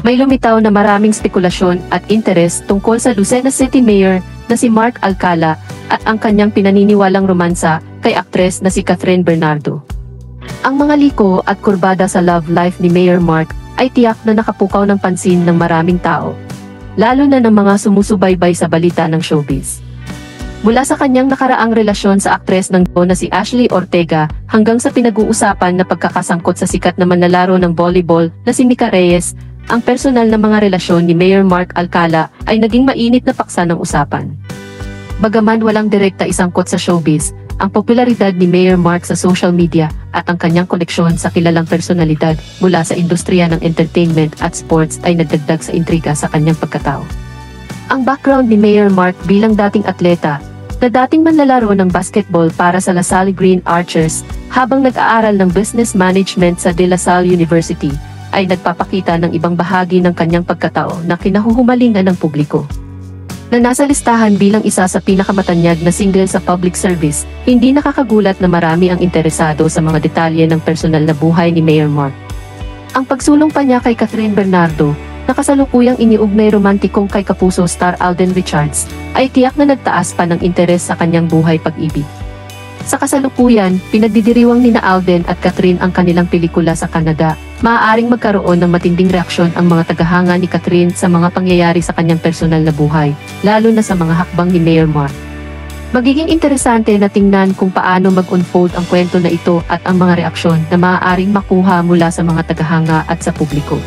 May lumitaw na maraming spekulasyon at interes tungkol sa Lucena City Mayor na si Mark Alcala at ang kanyang pinaniniwalang romansa kay aktres na si Catherine Bernardo. Ang mga liko at kurbada sa love life ni Mayor Mark ay tiyak na nakapukaw ng pansin ng maraming tao, lalo na ng mga sumusubaybay sa balita ng showbiz. Mula sa kanyang nakaraang relasyon sa aktres ng Go na si Ashley Ortega hanggang sa pinag-uusapan na pagkakasangkot sa sikat na manlalaro ng volleyball na si Mika Reyes, ang personal na mga relasyon ni Mayor Mark Alcala ay naging mainit na paksa ng usapan. Bagaman walang direkta isangkot sa showbiz, ang popularidad ni Mayor Mark sa social media at ang kanyang koneksyon sa kilalang personalidad mula sa industriya ng entertainment at sports ay nagdagdag sa intriga sa kanyang pagkatao. Ang background ni Mayor Mark bilang dating atleta, na dating manlalaro ng basketball para sa La Salle Green Archers habang nag-aaral ng business management sa De La Salle University, ay nagpapakita ng ibang bahagi ng kanyang pagkatao na kinahuhumalingan ng publiko. Na nasa listahan bilang isa sa pinakamatanyag na single sa public service, hindi nakakagulat na marami ang interesado sa mga detalye ng personal na buhay ni Mayor Mark. Ang pagsulong pa niya kay Catherine Bernardo, na kasalukuyang iniugnay romantikong kay kapuso star Alden Richards, ay tiyak na nagtaas pa ng interes sa kanyang buhay pag-ibig. Sa kasalukuyan, pinagdidiriwang nina Alden at Catherine ang kanilang pelikula sa Canada. Maaaring magkaroon ng matinding reaksyon ang mga tagahanga ni Catherine sa mga pangyayari sa kanyang personal na buhay, lalo na sa mga hakbang ni Mayor Mark. Magiging interesante na tingnan kung paano mag-unfold ang kwento na ito at ang mga reaksyon na maaaring makuha mula sa mga tagahanga at sa publiko.